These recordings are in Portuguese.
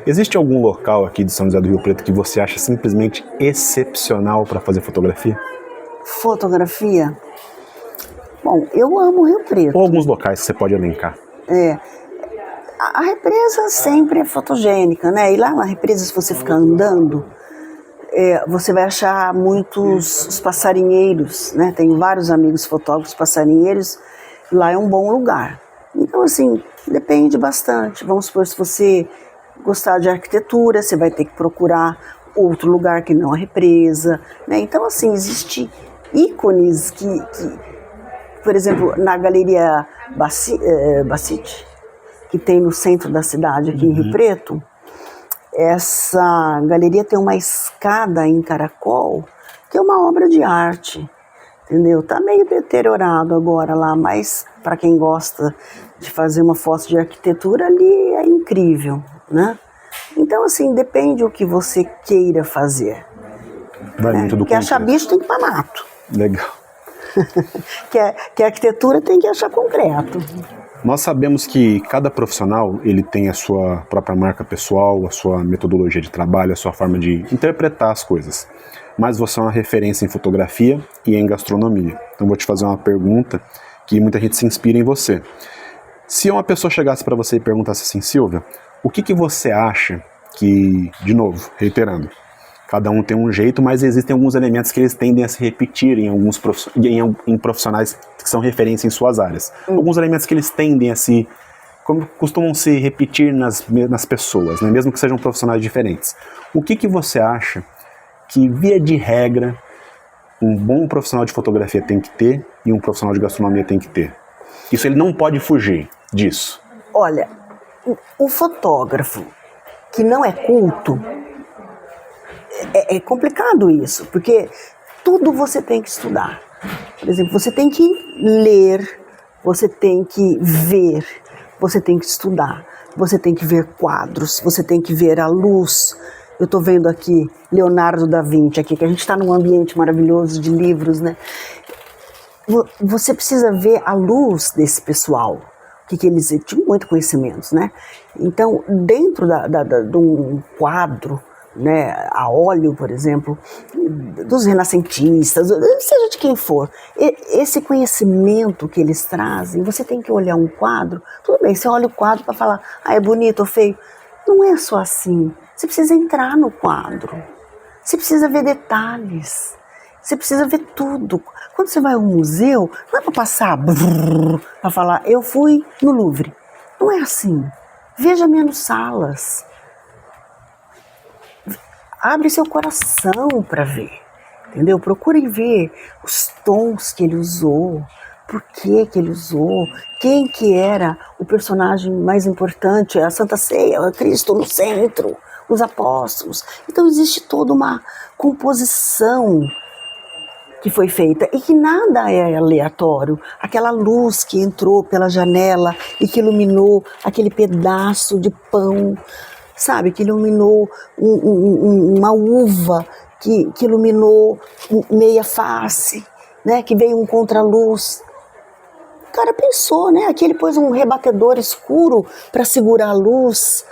Existe algum local aqui de São José do Rio Preto que você acha simplesmente excepcional para fazer fotografia? Fotografia? Bom, eu amo Rio Preto. Ou alguns locais que você pode elencar? A represa sempre é fotogênica, né? E lá na represa, se você ficar andando, você vai achar muitos os passarinheiros, né? Tenho vários amigos fotógrafos passarinheiros, lá é um bom lugar. Então, assim, depende bastante. Vamos supor, se você gostar de arquitetura, você vai ter que procurar outro lugar que não a represa, né? Então, assim, existem ícones que, por exemplo, na Galeria Bacite, que tem no centro da cidade, aqui em Rio Preto, essa galeria tem uma escada em caracol, que é uma obra de arte, entendeu? Tá meio deteriorado agora lá, mas para quem gosta de fazer uma foto de arquitetura, ali é incrível, né? Então, assim, depende do que você queira fazer. Vai muito do Porque achar contexto. bicho tem que ir pra mato. Legal. que a arquitetura tem que achar concreto. Nós sabemos que cada profissional ele tem a sua própria marca pessoal, a sua metodologia de trabalho, a sua forma de interpretar as coisas. Mas você é uma referência em fotografia e em gastronomia. Então vou te fazer uma pergunta que muita gente se inspira em você. Se uma pessoa chegasse para você e perguntasse assim, Silvia, o que você acha que, de novo, reiterando, cada um tem um jeito, mas existem alguns elementos que eles tendem a se repetir em profissionais que são referência em suas áreas. Alguns elementos que eles tendem a se... costumam se repetir nas pessoas, né? Mesmo que sejam profissionais diferentes. O que você acha que, via de regra, um bom profissional de fotografia tem que ter e um profissional de gastronomia tem que ter? Isso ele não pode fugir disso. Olha, o fotógrafo que não é culto, é complicado isso, porque tudo você tem que estudar. Por exemplo, você tem que ler, você tem que ver, você tem que estudar, você tem que ver quadros, você tem que ver a luz. Eu estou vendo aqui Leonardo da Vinci, aqui, que a gente está num ambiente maravilhoso de livros, né? Você precisa ver a luz desse pessoal, que eles tinham muito conhecimentos, né? Então, dentro de um quadro, né, a óleo, por exemplo, dos renascentistas, seja de quem for, esse conhecimento que eles trazem, você tem que olhar um quadro, tudo bem, você olha o quadro para falar, é bonito ou feio. Não é só assim, você precisa entrar no quadro, você precisa ver detalhes, você precisa ver tudo. Quando você vai a um museu, não é para passar, para falar, eu fui no Louvre. Não é assim. Veja menos salas. Abre seu coração para ver, entendeu? Procure ver os tons que ele usou, por que ele usou, quem que era o personagem mais importante, a Santa Ceia, o Cristo no centro, os apóstolos. Então existe toda uma composição que foi feita e que nada é aleatório. Aquela luz que entrou pela janela e que iluminou aquele pedaço de pão, sabe, que iluminou uma uva, que iluminou meia face, né, que veio um contraluz. O cara pensou, né, aqui ele pôs um rebatedor escuro para segurar a luz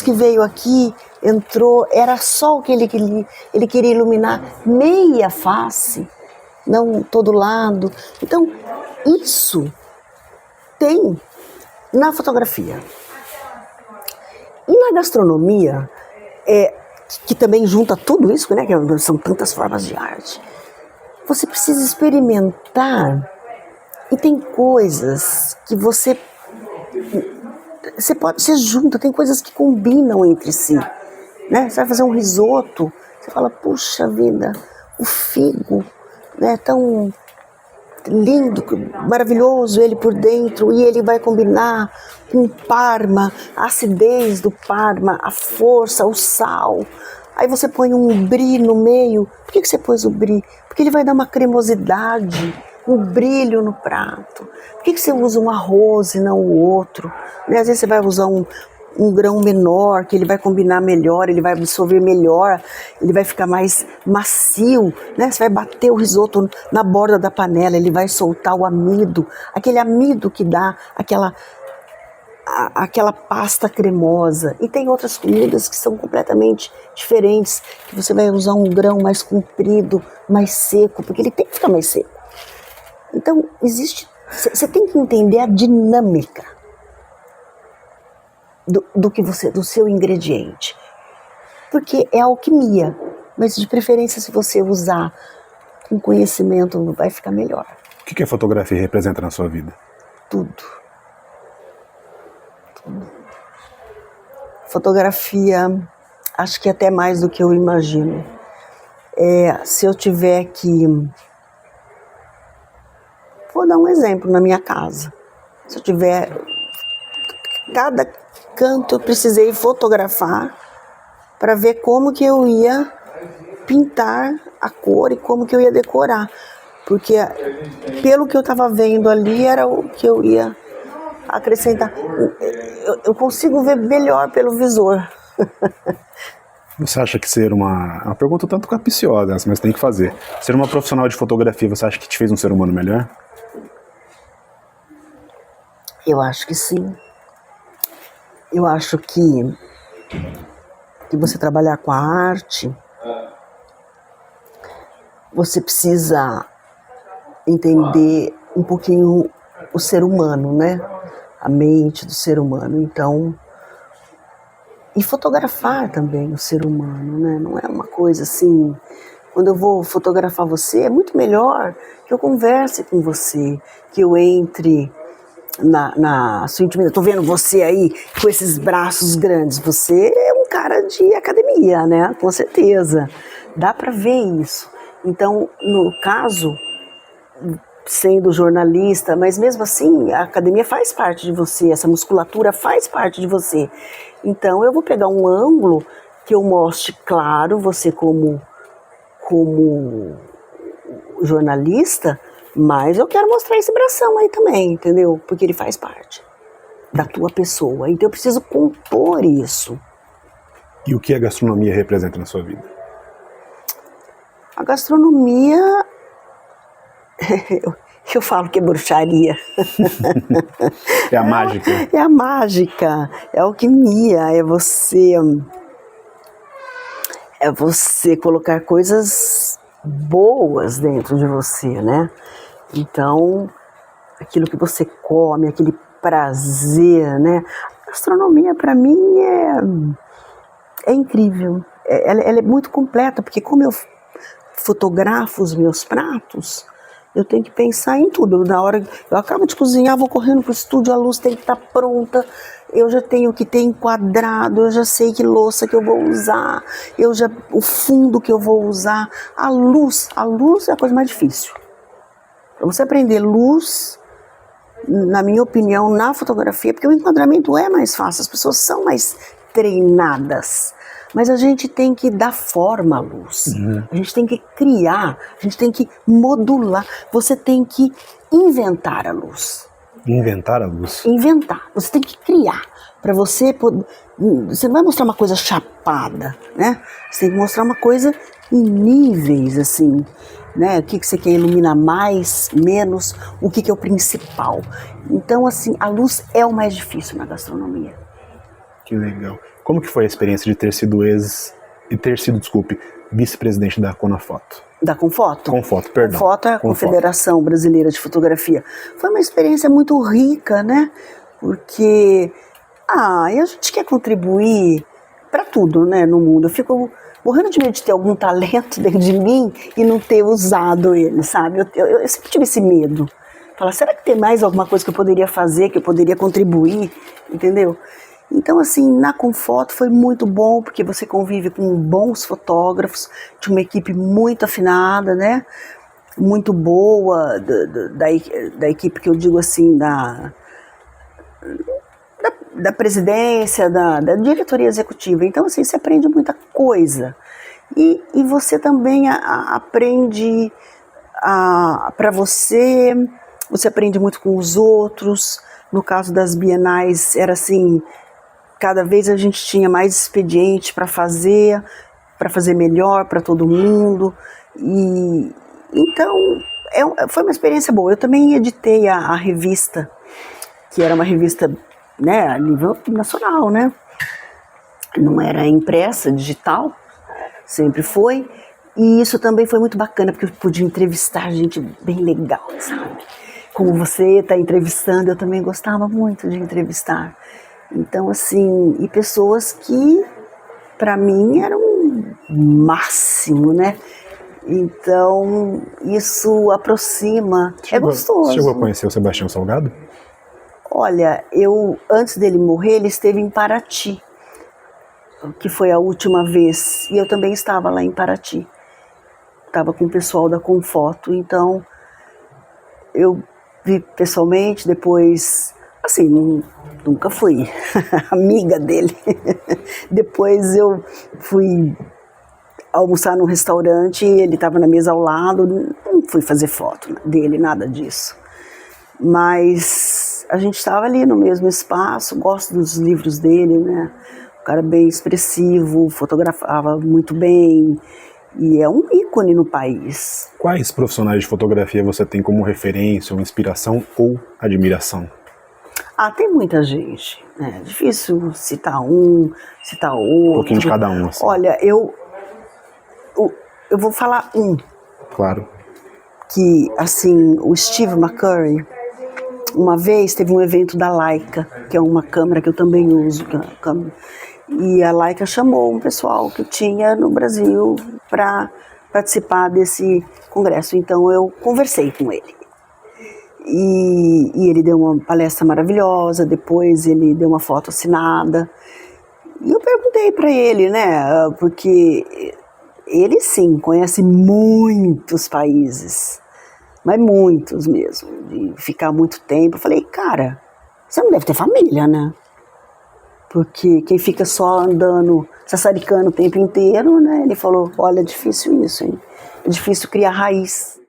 que veio aqui, entrou, era só o que ele queria iluminar meia face, não todo lado. Então, isso tem na fotografia. E na gastronomia, que também junta tudo isso, né, que são tantas formas de arte, você precisa experimentar e tem coisas que você junta, tem coisas que combinam entre si, né? Você vai fazer um risoto, você fala, puxa vida, o figo, né, tão lindo, maravilhoso ele por dentro, e ele vai combinar com o Parma, a acidez do Parma, a força, o sal. Aí você põe um brie no meio. Por que você pôs o brie? Porque ele vai dar uma cremosidade, um brilho no prato. Por que você usa um arroz e não o outro? Né? Às vezes você vai usar um grão menor, que ele vai combinar melhor, ele vai absorver melhor, ele vai ficar mais macio, né? Você vai bater o risoto na borda da panela, ele vai soltar o amido, aquele amido que dá aquela aquela pasta cremosa. E tem outras comidas que são completamente diferentes, que você vai usar um grão mais comprido, mais seco, porque ele tem que ficar mais seco. Então, você tem que entender a dinâmica do seu ingrediente. Porque é alquimia, mas de preferência se você usar com conhecimento vai ficar melhor. O que a fotografia representa na sua vida? Tudo. Fotografia, acho que até mais do que eu imagino. Se eu tiver que... Vou dar um exemplo na minha casa. Se eu tiver... Cada canto eu precisei fotografar para ver como que eu ia pintar a cor e como que eu ia decorar. Porque pelo que eu estava vendo ali era o que eu ia acrescentar. Eu consigo ver melhor pelo visor. Você acha que ser uma pergunta tanto capciosa, mas tem que fazer. Ser uma profissional de fotografia, você acha que te fez um ser humano melhor? Eu acho que sim. Eu acho que você trabalhar com a arte, você precisa entender um pouquinho o ser humano, né? A mente do ser humano. Então, e fotografar também o ser humano, né? Não é uma coisa assim... Quando eu vou fotografar você, é muito melhor que eu converse com você, que eu entre na sua intimidade. Estou vendo você aí com esses braços grandes. Você é um cara de academia, né? Com certeza. Dá para ver isso. Então, no caso, sendo jornalista, mas mesmo assim, a academia faz parte de você, essa musculatura faz parte de você. Então, eu vou pegar um ângulo que eu mostre claro você como jornalista, mas eu quero mostrar esse bração aí também, entendeu? Porque ele faz parte da tua pessoa. Então eu preciso compor isso. E o que a gastronomia representa na sua vida? A gastronomia, eu falo que é bruxaria. É a mágica. É a mágica, é a alquimia, é você colocar coisas boas dentro de você, né? Então, aquilo que você come, aquele prazer, né? A gastronomia, para mim, é incrível. Ela é muito completa, porque como eu fotografo os meus pratos, eu tenho que pensar em tudo. Na hora eu acabo de cozinhar, vou correndo pro estúdio, a luz tem que estar pronta, eu já tenho que ter enquadrado, eu já sei que louça que eu vou usar, o fundo que eu vou usar, a luz é a coisa mais difícil. Para você aprender luz, na minha opinião, na fotografia, porque o enquadramento é mais fácil, as pessoas são mais treinadas. Mas a gente tem que dar forma à luz, a gente tem que criar, a gente tem que modular, você tem que inventar a luz. Inventar a luz? Inventar, você tem que criar, para você poder, você não vai mostrar uma coisa chapada, né? Você tem que mostrar uma coisa em níveis, assim, né? O que você quer iluminar mais, menos, o que é o principal. Então, assim, a luz é o mais difícil na gastronomia. Que legal. Como que foi a experiência de ter sido vice-presidente da Conafoto? Da Confoto? Confoto, perdão. Confoto é a Confederação Brasileira de Fotografia. Foi uma experiência muito rica, né? Porque a gente quer contribuir para tudo, né, no mundo. Eu fico morrendo de medo de ter algum talento dentro de mim e não ter usado ele, sabe? Eu sempre tive esse medo. Falar, será que tem mais alguma coisa que eu poderia fazer, que eu poderia contribuir, entendeu? Então, assim, na Confoto foi muito bom, porque você convive com bons fotógrafos, de uma equipe muito afinada, né? Muito boa, da equipe que eu digo assim, da presidência, da diretoria executiva. Então, assim, você aprende muita coisa. E você também aprende para você aprende muito com os outros. No caso das bienais, era assim, cada vez a gente tinha mais expediente para fazer melhor para todo mundo. E então, foi uma experiência boa. Eu também editei a revista, que era uma revista né, a nível nacional, né? Não era impressa, digital, sempre foi. E isso também foi muito bacana, porque eu pude entrevistar gente bem legal, sabe? Como você está entrevistando, eu também gostava muito de entrevistar. Então, assim, e pessoas que, para mim, eram o máximo, né? Então, isso aproxima, é gostoso. Você chegou a conhecer o Sebastião Salgado? Olha, antes dele morrer, ele esteve em Paraty, que foi a última vez, e eu também estava lá em Paraty. Estava com o pessoal da Confoto, então eu vi pessoalmente, depois, assim, nunca fui amiga dele. Depois eu fui almoçar num restaurante, ele estava na mesa ao lado, não fui fazer foto dele, nada disso. Mas a gente estava ali no mesmo espaço, gosto dos livros dele, né? Um cara bem expressivo, fotografava muito bem e é um ícone no país. Quais profissionais de fotografia você tem como referência, ou inspiração ou admiração? Ah, tem muita gente, né? Difícil citar um, citar outro. Um pouquinho de cada um, assim. Olha, eu vou falar um. Claro. Que, assim, o Steve McCurry, uma vez teve um evento da Leica, que é uma câmera que eu também uso, e a Leica chamou um pessoal que tinha no Brasil para participar desse congresso. Então eu conversei com ele. E ele deu uma palestra maravilhosa, depois ele deu uma foto assinada. E eu perguntei para ele, né, porque ele sim conhece muitos países, mas muitos mesmo, de ficar muito tempo. Eu falei, cara, você não deve ter família, né? Porque quem fica só andando, sassaricando o tempo inteiro, né? Ele falou, olha, é difícil isso, hein? É difícil criar raiz.